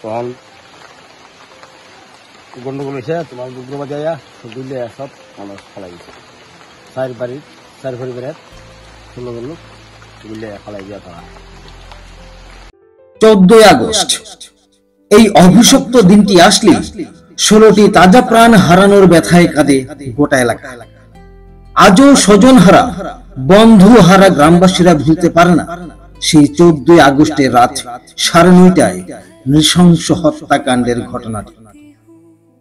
তখন গন্ডগোল হয়েছে তোমার উগ্রবাদ যাইয়া দিল্লি সব মানুষ ফেলাই গেছে চার পরিবারের 16 জন লোক দিল্লি ফেলাই গিয়া তারা 14 আগস্ট এই অভিশপ্ত দিনটি আসলে 16টি তাজা প্রাণ হারানোর ব্যথায় কাঁদে গোটা এলাকা। আজও স্বজন হারা বন্ধু হারা গ্রামবাসীরা ভুলতে পারে না সেই 14 আগস্টের রাত 9:30টায় নৃশংস হত্যাকাণ্ডের ঘটনাটি।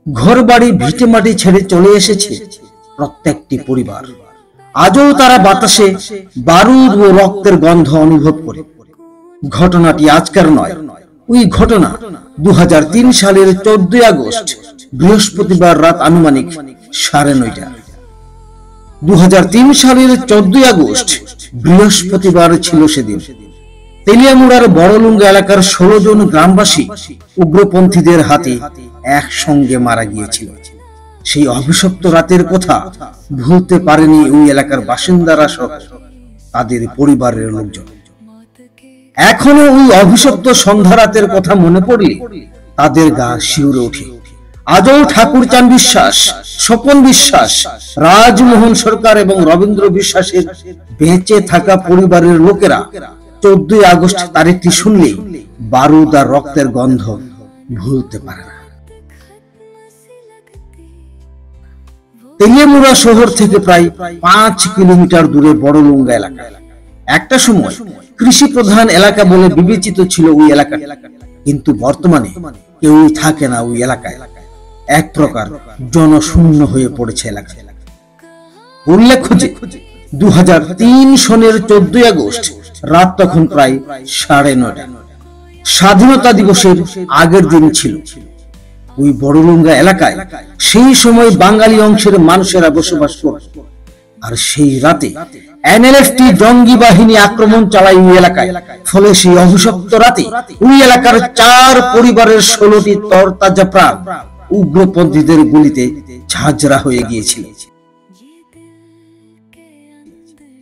ঘর বাড়ি ভিটে মাটি ছেড়ে চলে এসেছে প্রত্যেকটি পরিবার। আজও তারা বাতাসে বারুদ ও রক্তের গন্ধ অনুভব করে। ঘটনাটি আজকের নয়, ওই ঘটনা 2003 সালের 14 আগস্ট বৃহস্পতিবার রাত আনুমানিক 9:30টা। 2003 সালের 14 আগস্ট বৃহস্পতিবার ছিল সেদিন। তেলিয়ামুড়ার বড়লুঙ্গা এলাকার 16 জন গ্রামবাসী উগ্রপন্থীদের হাতে একসঙ্গে মারা গিয়েছিল। সেই অভিশপ্ত রাতের কথা ভুলতে পারেনি ওই এলাকার বাসিন্দারা সহ তাদের পরিবারের লোকজন। এখনো ওই অভিশপ্ত সন্ধ্যা রাতের কথা মনে পড়লে তাদের গা শিউরে ওঠে। আজও ঠাকুরচাঁদ বিশ্বাস, স্বপন বিশ্বাস, রাজমোহন সরকার এবং রবীন্দ্র বিশ্বাসের বেঁচে থাকা পরিবারের লোকেরা 14 আগস্ট তারিখটি শুনলে বারুদ আর রক্তের গন্ধ ভুলতে পারে না। তেলিয়ামুড়া শহর থেকে প্রায় 5 কিলোমিটার দূরে বড়লুঙ্গা এলাকা। একটা সময় কৃষি প্রধান এলাকা বলে বিবেচিত ছিল ওই এলাকা, কিন্তু বর্তমানে কেউই থাকে না ওই এলাকায়। এক প্রকার জনশূন্য হয়ে পড়েছে এলাকা। উল্লেখ্য যে 2003 সনের 14 আগস্ট রাত তখন প্রায় 9:30টা। স্বাধীনতা দিবসের আগের দিন ছিল। ওই বড়লুঙ্গা এলাকায় সেই সময় বাঙালি অংশের মানুষেরা বসবাস করত। আর সেই রাতে এনএলএফটি জঙ্গি বাহিনী আক্রমণ চালায় ওই এলাকায়। ফলে সেই অভিশপ্ত রাতে ওই এলাকার 4 পরিবারের 16টি তরতাজা প্রাণ উগ্রপন্থীদের গুলিতে ঝাঁঝরা হয়ে গিয়েছিল।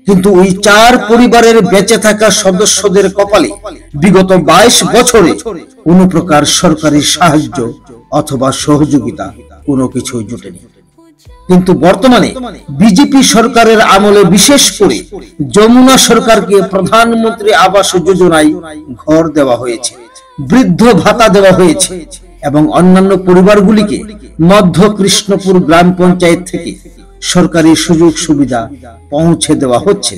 কিন্তু ওই 4 পরিবারের বেঁচে থাকা সদস্যদের কপালে বিগত 22 বছরে কোনো প্রকার সরকারি সাহায্য অথবা সহযোগিতা কোনো কিছু জুটেনি। কিন্তু বর্তমানে বিজেপি সরকারের আমলে বিশেষ করে যমুনা সরকারকে প্রধানমন্ত্রী আবাস যোজনায় ঘর দেওয়া হয়েছে, বৃদ্ধ ভাতা দেওয়া হয়েছে এবং অন্যান্য পরিবারগুলিকে মধ্য কৃষ্ণপুর গ্রাম পঞ্চায়েত থেকে সরকারি সুযোগ সুবিধা পৌঁছে দেওয়া হচ্ছে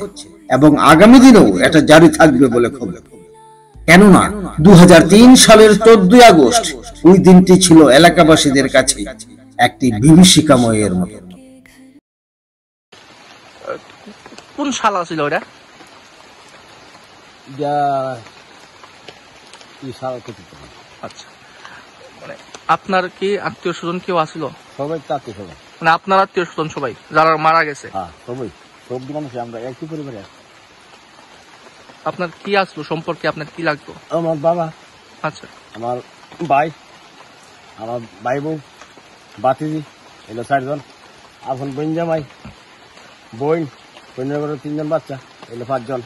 এবং আগামী দিনেও এটা জারি থাকবে বলে খবর। কেননা 2003 সালের 14 আগস্ট ওই দিনটি ছিল এলাকাবাসীদের কাছে একটি বিভীষিকাময়ের মতো। কোন সাল ছিল ওটা? আচ্ছা, মানে আপনার কি আত্মীয় স্বজন কেউ আসিল? সবাই আত্মীয় স্বজন, মানে আপনার আত্মীয় স্বজন সবাই যারা মারা গেছে? হ্যাঁ, সবাই সব মানুষ আমরা একই পরিবারে। আপনার কি আসলো সম্পর্কে, আপনার কি লাগতো? আমার বাবা, আচ্ছা, আমার ভাই, আমার ভাই বউ, বাতিজি, এলো 4 জন। এখন বোন জামাই, বোনের ঘরে 3 জন বাচ্চা, এলো 5 জন।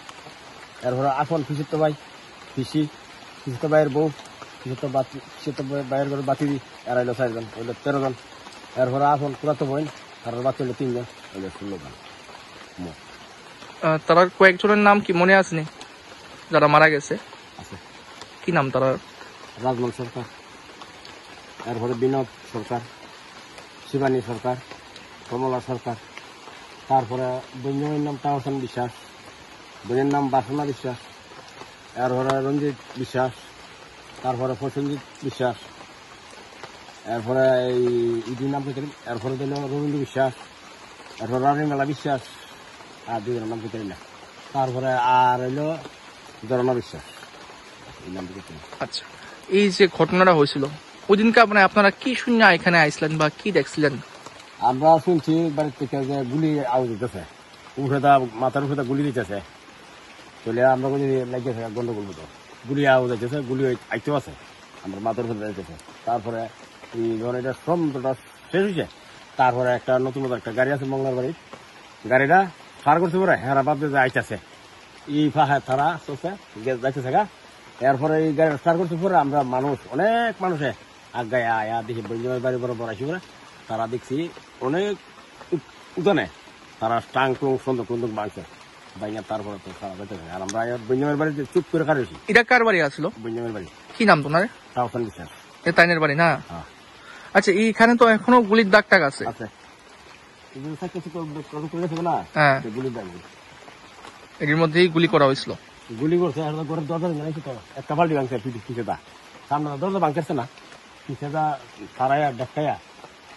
এরপরে এখন পিসিত ভাই, পিসিত ভাইয়ের বউ, পিসিত ভাইয়ের ঘরে বাতিজি, এরা এলো 4 জন, এলো 13 জন। এরপরে এখন পুরাতো বোন, তার বাচ্চা হলো 3 জন, এলো 16 জন। তারা কয়েকজনের নাম কি মনে আসেনি যারা মারা গেছে? কি নাম তারা? রাজমোহন সরকার, এরপরে বিনোদ সরকার, শিবানী সরকার, কমলা সরকার, তারপরে বোনের নাম তাহসান বিশ্বাস, বোনের নাম বাসনা বিশ্বাস, এরপরে রঞ্জিত বিশ্বাস, তারপরে প্রসেনজিৎ বিশ্বাস, এরপরে এই ইডির নাম পেতে, এরপরে দিল রবীন্দ্র বিশ্বাস, এরপরে রানীমেলা বিশ্বাস, আর 2 জনের নাম পেতে না। তারপরে আর হইল জরনা বিশ্বাস, এই নাম পেতে। আচ্ছা, এই যে ঘটনাটা হয়েছিল ওই দিনকে আপনারা কি শুনে এখানে আইসলেন বা কি দেখছিলেন? আমরা শুনছি বাড়ির থেকে যে গুলি আওয়াজ দিতেছে, মাথার উপরে গুলি দিতেছে, চলে আমরা লাগিয়েছে গন্ডগোল মতো গুলি আওয়াজ দিতেছে, গুলি আইতেও আছে, আমরা মাথার উপরে যাইতেছে। তারপরে এই ধরনের এটা শ্রমটা শেষ হয়েছে। তারপরে একটা নতুন একটা গাড়ি আছে মঙ্গলার বাড়ির, গাড়িটা পার করতে পারে হেরা বাদ দিয়ে আইতেছে, এই ফাঁকা তারা চলছে যাইতেছে গা। এরপরে এই গাড়ি স্টার্ট করছে পরে আমরা মানুষ অনেক মানুষে আগায় আয়া দেখি বৈজমের বাড়ি বড় আসি পরে তারা দেখছি অনেক উদানে তারা টাং টুং সুন্দর সুন্দর বাঁধছে বাইনা। তারপরে তো সারা যাইতেছে আর আমরা বৈজমের বাড়িতে চুপ করে কাটিয়েছি। এটা কার বাড়ি আসছিল? বৈজমের বাড়ি। কি নাম তোমার? তাওসান বিশ্বাস। এ তাইনের বাড়ি না? হ্যাঁ। আচ্ছা, এইখানে তো এখনো গুলির দাগ টাগ আছে। আচ্ছা হ্যাঁ, গুলি দাগ এর মধ্যেই গুলি করা হয়েছিল। গুলি করছে ঘরের দরজা জানাইছি তো একটা বাল্টি ভাঙছে পিছে দা সামনে দরজা ভাঙছে না পিছে দা সারাইয়া দেখাইয়া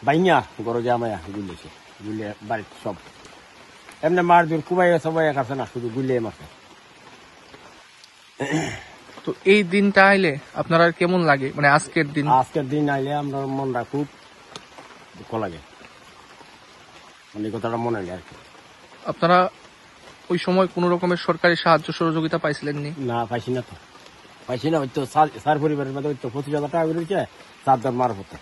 বাইয়া ঘরে জামাইয়া গুলিছে গুলিয়ে বাড়ি সব এমনি মার দূর কুবাইয়া সবাই কাছে না শুধু গুলিয়ে মারছে। তো এই দিনটা আইলে আপনার আর কেমন লাগে? মানে আজকের দিন আইলে আমরা মনটা খুব দুঃখ লাগে, মানে কথাটা মনে হয় আর কি। আপনারা ওই সময় কোন রকমের সরকারি সাহায্য সহযোগিতা পাইছিলেন নি? না পাইছি না তো, ওই তো সার পরিবারের মধ্যে ওই তো 25,000 টাকা বেরিয়েছে চারদার মার হতে,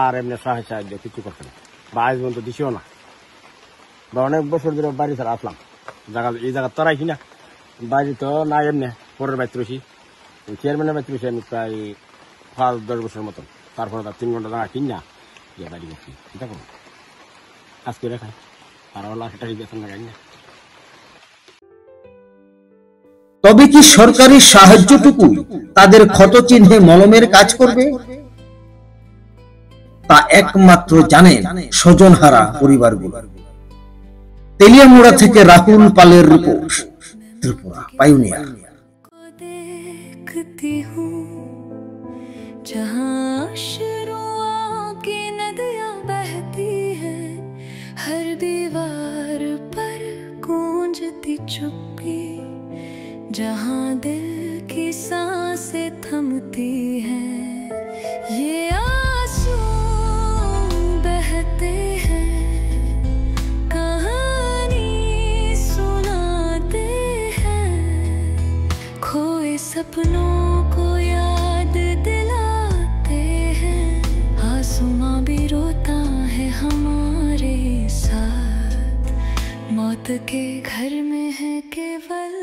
আর এমনি সাহায্য কিছু করছে না বা আজ পর্যন্ত দিছিও না। বা অনেক বছর ধরে বাড়ি ছাড়া আসলাম এই জায়গা তারাই কিনা বাড়ি তো না এমনি পরের বাড়িতে রয়েছি চেয়ারম্যানের বাড়িতে রয়েছি আমি প্রায় 5-10 বছর মতন। তারপরে তার 3 ঘন্টা জায়গা কিনা গিয়ে বাড়ি গেছি চিন্তা করুন আজকে রেখাই আর লাখটা বেতন লাগাই না। তবে কি সরকারি সাহায্যটুকু তাদের ক্ষত চিহ্নে মলমের কাজ করবে? তা একমাত্র জানেন স্বজনহারা পরিবারগুলো। তেলিয়ামুড়া থেকে রাহুল পালের রিপোর্ট, ত্রিপুরা পাইওনিয়ার। देखती हूँ जहाँ शुरुआत की नदियाँ बहती है, हर दीवार पर गूंजती चुप्पी, जहाँ दिल की सांसें थमती हैं। ये आंसू बहते हैं, कहानी सुनाते हैं, खोए सपनों को याद दिलाते हैं। आसमां भी रोता है हमारे साथ, मौत के घर में है केवल